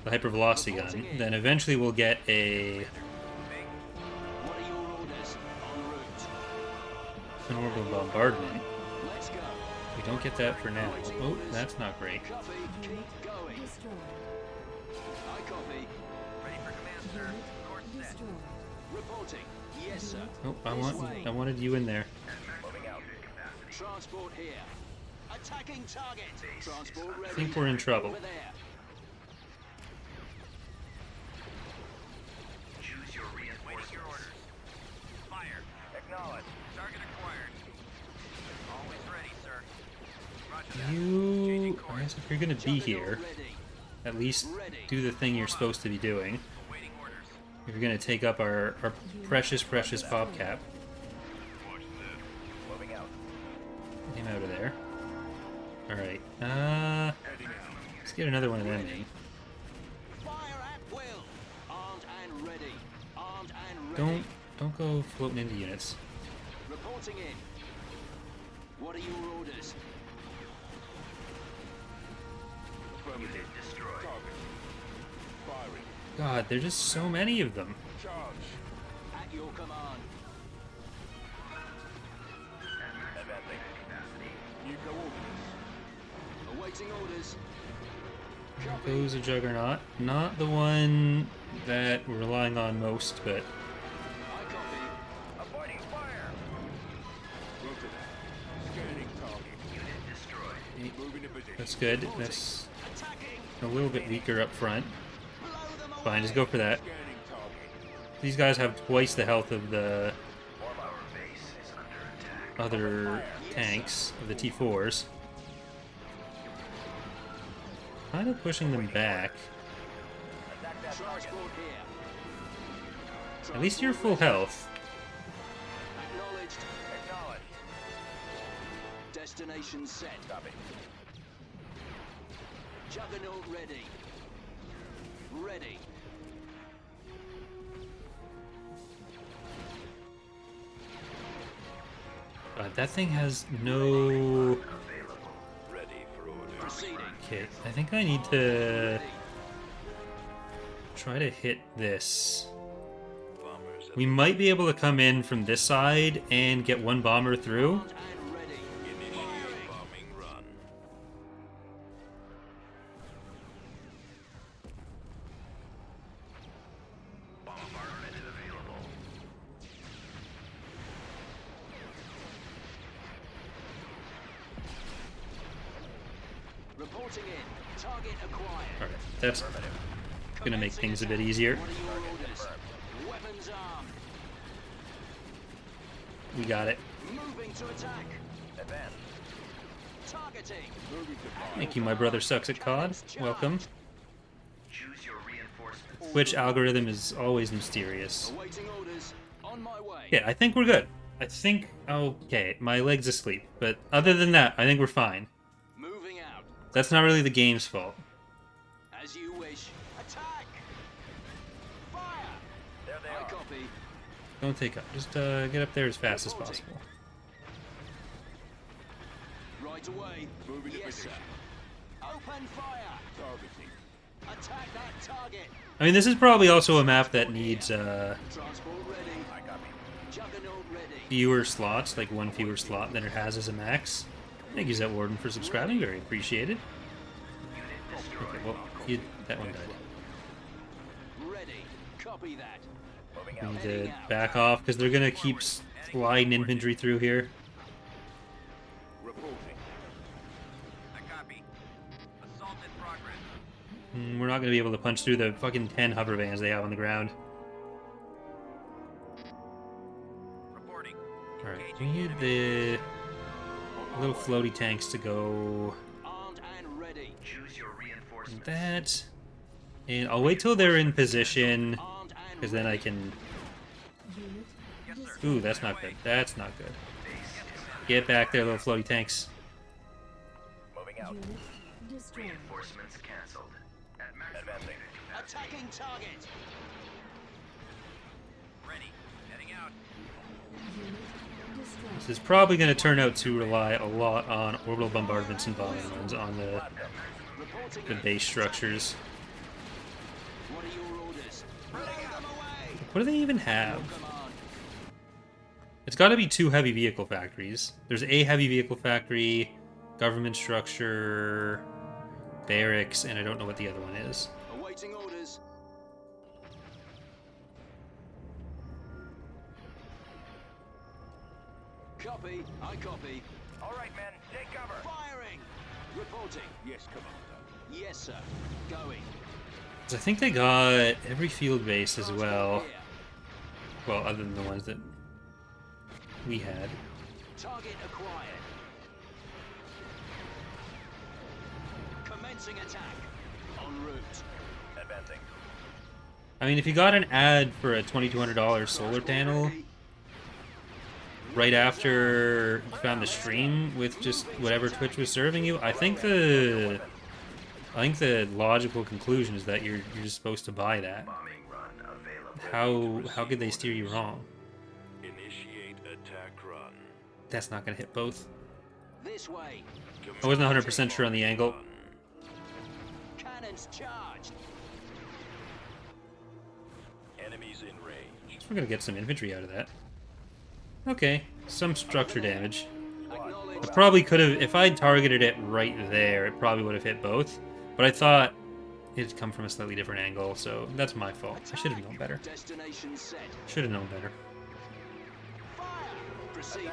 the hypervelocity gun, then eventually we'll get a an orbital bombardment. We don't get that for now. Oh, that's not great. Destroyed. Unit destroyed. Reporting. Yes, sir. Oh, I wanted you in there. Transport here. Attacking target. Transport ready. I think we're in trouble. Over there. Choose your reinforcements. Your orders. Fire. Acknowledge. Target acquired. Always ready, sir. Roger that. You, I guess if you're gonna be here, Ready. at least do the thing you're supposed to be doing. Awaiting orders. If you're gonna take up our precious pop cap. Moving out. Get him out of there. Alright, let's get another one of them in. Fire at will. Armed and ready. Armed and ready. Don't go floating into units. Reporting in. What are your orders? Affirmative. Destroy. Target. Firing. God, there's just so many of them. Charge. At your command. Advancing capacity. New coordinates. Awaiting orders. There goes a Juggernaut. Not the one that we're relying on most, but I copy. Avoiding fire. Roger that. Scanning target. Unit destroyed. Moving to position. that's good. That's Attacking. a little bit weaker up front. Blow them away. Fine, just go for that. Scanning target. These guys have twice the health of the All our base is under attack. other tanks, of the T4s. Kind of pushing them back. Attack that target. Transport here. At least you're full health. Acknowledged. Acknowledge. Destination set. Copy. Juggernaut ready. Ready. That thing has no... Ready for orders. Proceeding. Okay, I think I need to try to hit this. Bombers We might be able to come in from this side and get one bomber through. Armed and ready. initiate bombing run. Bombardment available. Reporting in. Target acquired. Alright, that's gonna make things a bit easier. What are your orders? Weapons armed. We got it. Moving to attack. Advance. Targeting. Moving to fire. Thank you, my brother sucks at COD. Welcome. Choose your reinforcements. Which algorithm is always mysterious. Awaiting orders. On my way. Yeah, I think we're good. I think... Okay, my leg's asleep. But other than that, I think we're fine. Moving out. That's not really the game's fault. As you wish. Attack. Fire. There they I are. copy. Don't take up. Just get up there as fast as possible. Right away. Moving to Yes, sir. position. Open fire. Targeting. Attack that target. I mean, this is probably also a map that needs Transport ready. I copy. Juggernaut ready. fewer slots, like one fewer slot than it has as a max. Thank you, Zet Warden, for subscribing. Very appreciated. Okay, well, that one died. Ready. Copy that. Moving We out. need to back off because they're gonna keep sliding infantry through here. Reporting. I copy. Assault in progress. We're not gonna be able to punch through the fucking 10 hover vans they have on the ground. Reporting. Alright, we need the little floaty tanks to go Armed and ready. Choose your reinforcements. that. And I'll wait till they're in position, Armed and because then I can... Unit Yes, sir. Ooh, that's not good. That's not good. Get back there, little floaty tanks. Moving out. Unit destroyed. Reinforcements cancelled. At maximum unit capacity. attacking target. Ready. Heading out. Unit Destroyed. This is probably going to turn out to rely a lot on orbital bombardments and bombing runs on the base structures. What are your orders? What do they even have? It's got to be 2 heavy vehicle factories. There's a heavy vehicle factory, government structure, barracks, and I don't know what the other one is. Awaiting orders. Copy. I copy. All right, men, take cover. Firing. Reporting. Yes, Commander. Yes, sir. Going. 'Cause I think they got every field base as well. Here. Well, other than the ones that we had. Target acquired. Commencing attack. En route. Advancing. I mean, if you got an ad for a $2,200 solar panel right after you found the stream with just whatever Twitch was serving you, I think the logical conclusion is that you're just supposed to buy that. How could they steer you wrong? Initiate attack run. That's not gonna hit both. This way. I wasn't 100% sure on the angle. Cannons charged. Enemies in range. So we're gonna get some infantry out of that. Okay, some structure damage. Acknowledged. I probably could have, if I targeted it right there, it probably would have hit both. But I thought it'd come from a slightly different angle, so that's my fault. I should have known better. Destination set. Should have known better. Fire. Proceeding.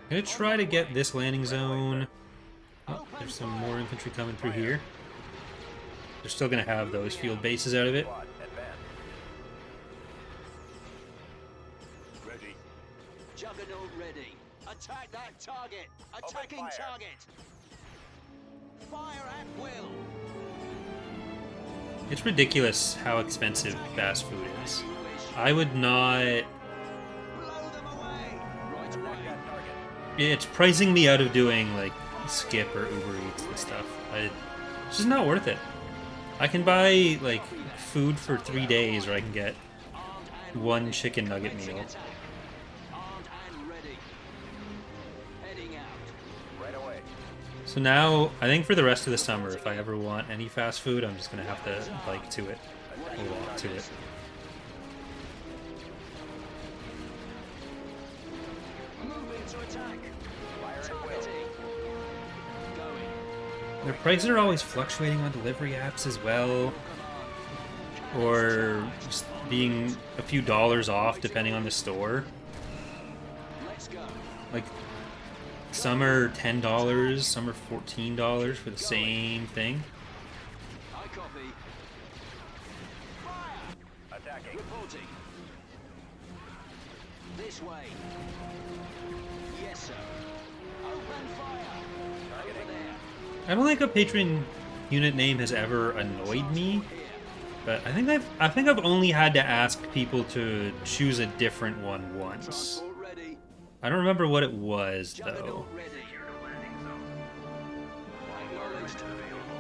I'm gonna try to get this landing zone. Oh, there's some more infantry coming through here. They're still gonna have those field bases out of it. Ready. Juggernaut ready. Attack that target. Attacking fire. target. Fire at will. It's ridiculous how expensive fast food is. I would not... Blow them away. Right away. It's pricing me out of doing, like, Skip or Uber Eats and stuff. It's just not worth it. I can buy, like, food for 3 days, or I can get one chicken nugget meal. Armed and ready. Heading out. Right away. So now, I think for the rest of the summer, if I ever want any fast food, I'm just gonna have to bike to it, or walk to it. Moving to attack. Targeting. Going. Their prices are always fluctuating on delivery apps as well, or just being a few dollars off depending on the store. Let's go. Like, some are $10, some are $14 for the same thing. I copy. Fire. Attacking. Reporting. This way. Yes, sir. Open fire. Over there. I don't think a Patreon unit name has ever annoyed me, but I think I've only had to ask people to choose a different one once. Transport ready. I don't remember what it was though. Juggernaut ready. Acknowledged.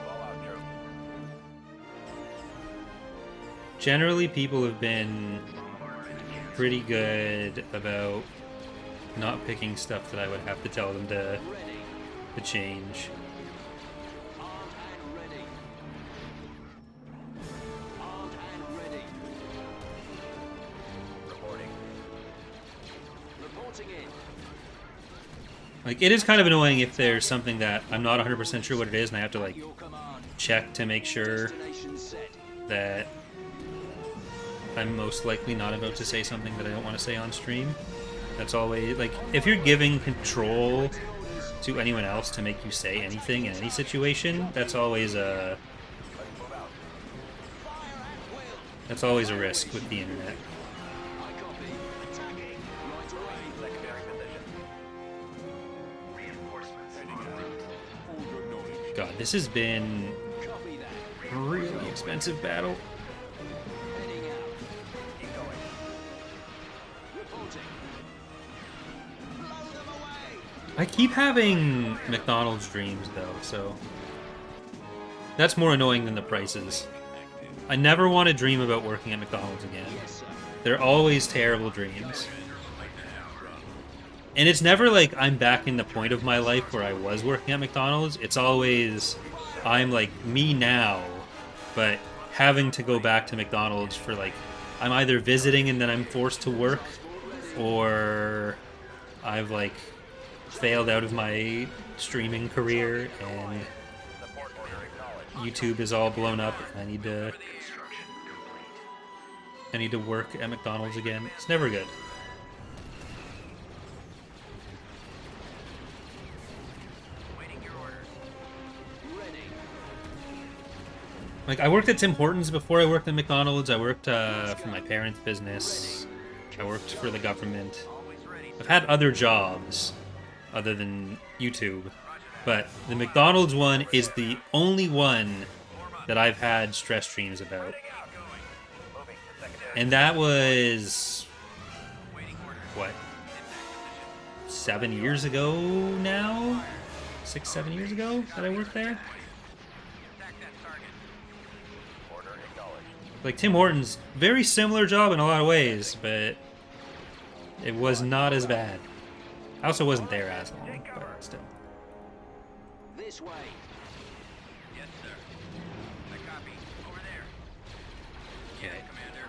Fallout troop. Generally, people have been pretty good about not picking stuff that I would have to tell them to Ready. change. Armed and ready. Armed and ready. Reporting. Reporting in. Like, it is kind of annoying if there's something that I'm not 100% sure what it is, and I have to, like, Your command. check to make sure Destination set. that I'm most likely not about to say something that I don't want to say on stream. That's always, like, if you're giving control to anyone else to make you say anything in any situation, that's always a risk with the internet. I copy. Attacking. Right away. Secondary position. All good knowledge. God, this has been Copy that. a really expensive battle. Heading out. Keep going. Reporting. Blow them away. I keep having McDonald's dreams, though, so that's more annoying than the prices. I never want to dream about working at McDonald's again. Yes, sir. They're always terrible dreams. And it's never like I'm back in the point of my life where I was working at McDonald's. It's always I'm like me now, but having to go back to McDonald's for like I'm either visiting and then I'm forced to work, or I've like failed out of my streaming career and YouTube is all blown up and I need to work at McDonald's again. It's never good. Like, I worked at Tim Hortons before I worked at McDonald's. I worked for my parents' business. I worked for the government. I've had other jobs other than YouTube. But the McDonald's one is the only one that I've had stress dreams about. And that was... what? 7 years ago now? 6, 7 years ago that I worked there? Like, Tim Hortons, very similar job in a lot of ways, but it was not as bad. I also wasn't there as long, but still. This way. Yes, sir. I copy. Over there. Okay.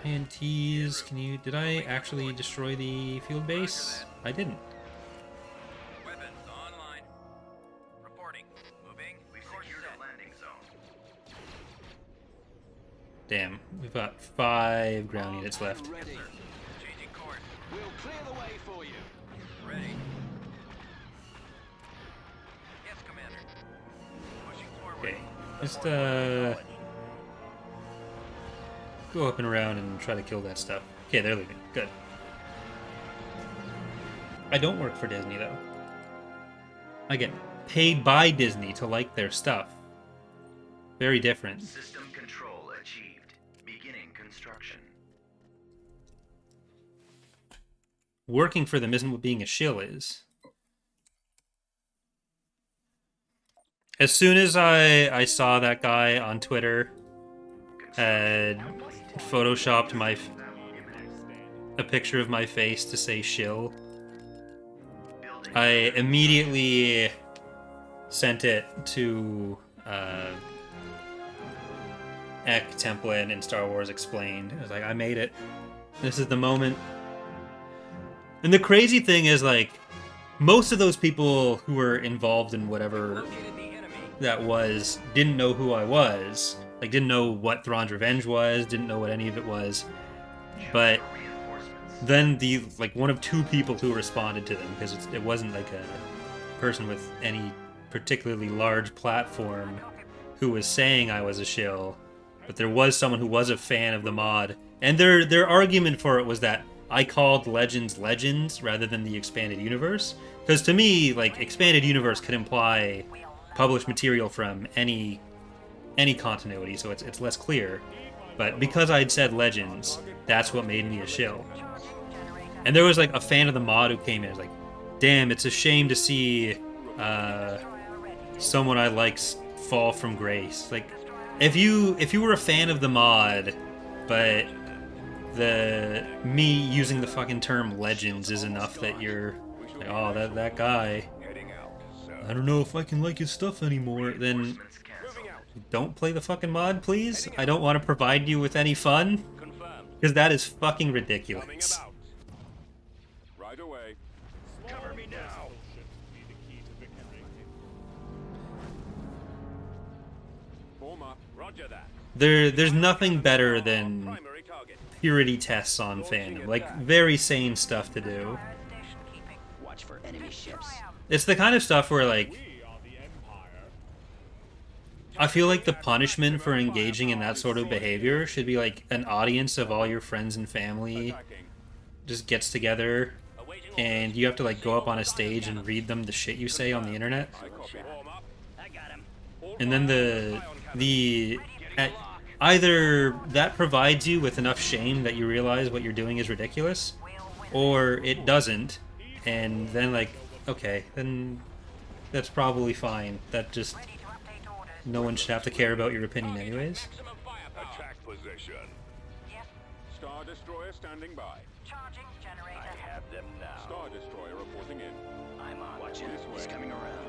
INTs, can you... did I actually destroy the field base? I didn't. Weapons online. Reporting. Moving. We've secured a landing zone. Damn, we've got 5 ground units left. Ready. Changing course. We'll clear the way for you. Ready. Yes, Commander. Pushing forward. Okay, just go up and around and try to kill that stuff. Okay, they're leaving. Good. I don't work for Disney, though. I get paid by Disney to like their stuff. Very different. System control achieved. Beginning construction. Working for them isn't what being a shill is. As soon as I saw that guy on Twitter had photoshopped a picture of my face to say shill, I immediately sent it to Ek Templin in Star Wars Explained. I was like, I made it. This is the moment. And the crazy thing is, like, most of those people who were involved in whatever that was didn't know who I was. Like, didn't know what Thrawn's Revenge was, didn't know what any of it was. But then one of 2 people who responded to them, because it wasn't like a person with any particularly large platform who was saying I was a shill, but there was someone who was a fan of the mod. And their argument for it was that I called Legends Legends rather than the Expanded Universe. Because to me, like, Expanded Universe could imply published material from any continuity, so it's less clear. But because I'd said Legends, that's what made me a shill. And there was like a fan of the mod who came in and was like, damn, it's a shame to see someone I like fall from grace. Like, if you were a fan of the mod, but me using the fucking term Legends is enough that you're like, oh, that guy, I don't know if I can like his stuff anymore, then don't play the fucking mod, please. I don't want to provide you with any fun, because that is fucking ridiculous. Right away. Cover me now. Form up. Roger that. There's nothing better than Primary target. purity tests on fandom. Like, very sane stuff to do. Watch for enemy ships. It's the kind of stuff where, like, I feel like the punishment for engaging in that sort of behavior should be like an audience of all your friends and family just gets together and you have to like go up on a stage and read them the shit you say on the internet. And then either that provides you with enough shame that you realize what you're doing is ridiculous, or it doesn't, and then like, okay, then that's probably fine. That just... no one should have to care about your opinion anyways. Attack position. Yep. Start Star Destroyer standing by. Charging generator. I have them now. Star Destroyer reporting in. I'm on. Watch out. This He's way. coming around.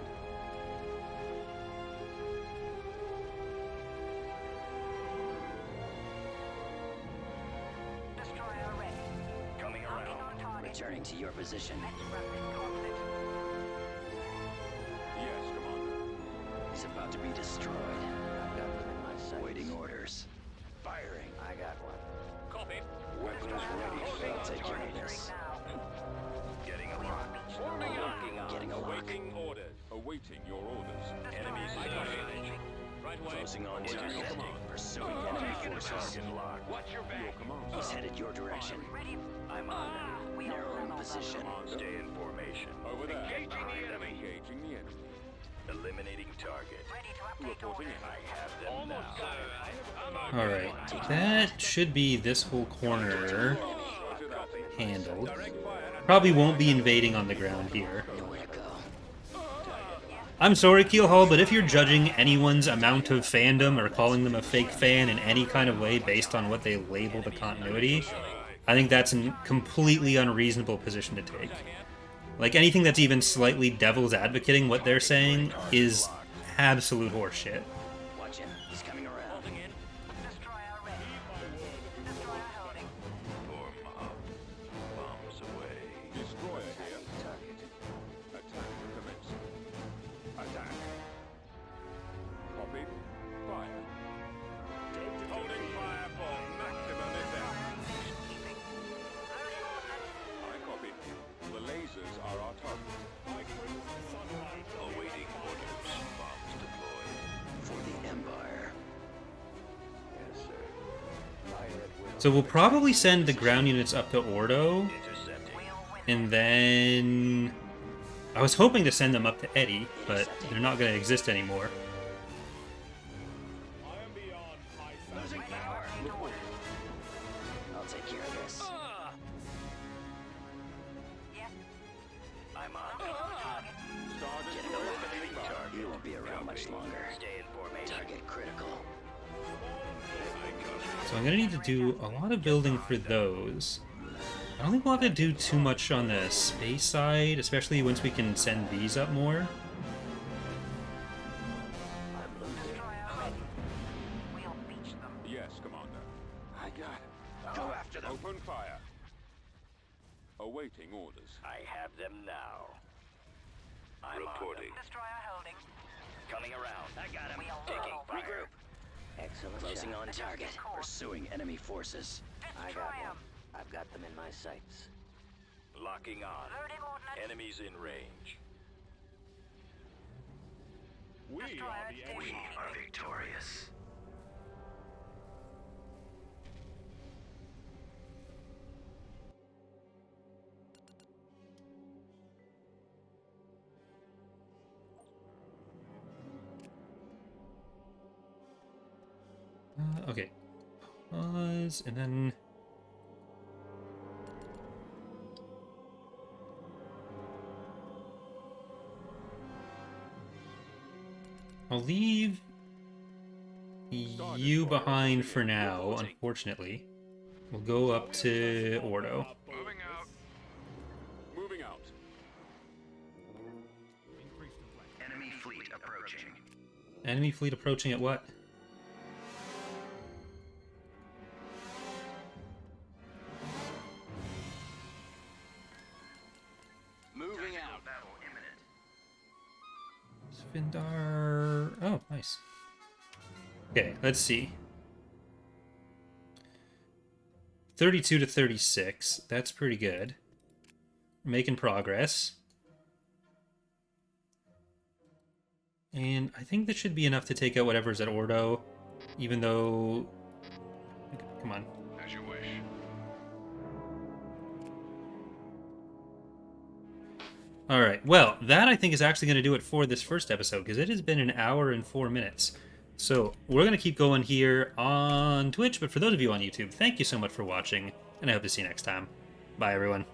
Destroyer ready. Coming Locking around. on target. Returning to your position. Let's run this gauntlet. Yes, Commander. He's about to be destroyed. I've got them in my sights. Waiting orders. Firing. I got one. Copy. Weapons ready, sir. I'll take care of this. Now. Getting a lock. Locking on. Getting a lock. Awaiting orders. Awaiting your orders. Enemies in range. Right away. Closing on Orders target. received. Pursuing enemy forces. Target locked. Watch your back. Your command. He's headed your direction. Ready. I'm on them. We Narrowing all position. Stay in formation. Over there. Engaging the enemy. Engaging the enemy. Eliminating target. Ready to update Reporting orders. in. I have them now. Alright, that should be this whole corner handled. Probably won't be invading on the ground here. Nowhere to go. I'm sorry, Keelhaul, but if you're judging anyone's amount of fandom or calling them a fake fan in any kind of way based on what they label the continuity, I think that's a completely unreasonable position to take. Like, anything that's even slightly devil's advocating what they're saying is absolute horseshit. Watch him. He's coming around. Destroyer ready. Destroyer holding. Form up. Bombs away. Destroyer here. Target. Attack commencing. Attack. Copy. Fire. Holding fire for maximum effect. Keeping. Loading ordnance. I copy. The lasers are our target. Awaiting orders. Bombs deployed. For the Empire. Yes, sir. Fire at will. So we'll probably send the ground units up to Ordo, Intercepting. We'll win. and then... I was hoping to send them up to Eddie, but they're not going to exist anymore. Losing power. Update orders. I'll take care of this. Yes. I'm on. Target. Star Getting Destroyer away. standing by. You won't be around much longer. Stay in formation. Target critical. So I'm going to need to do a lot of building for those. I don't think we'll have to do too much on the space side, especially once we can send these up more. Destroyer ready. We'll beach them. Yes, Commander. I got it. Go after them. Open fire. Awaiting orders. I have them now. I'm reporting. Destroyer holding. Coming around. I got him. We'll Taking follow. fire. Excellent Closing shot. on target. Pursuing enemy forces. I Destroy got 'em. one. I've got them in my sights. Locking on. Loading ordnance. Enemies in range. Destroyer stationed. Are victorious. Okay. Pause, and then... I'll leave you behind for now, unfortunately. We'll go up to Ordo. Moving out. Moving out. Enemy fleet approaching. Enemy fleet approaching at what? Moving out. Battle imminent. Svindar... Oh, nice. Okay, let's see. 32 to 36. That's pretty good. Making progress. And I think this should be enough to take out whatever's at Ordo, even though... Come on. As you wish. Alright, well, that I think is actually going to do it for this first episode, because it has been an hour and 4 minutes. So, we're going to keep going here on Twitch, but for those of you on YouTube, thank you so much for watching, and I hope to see you next time. Bye, everyone.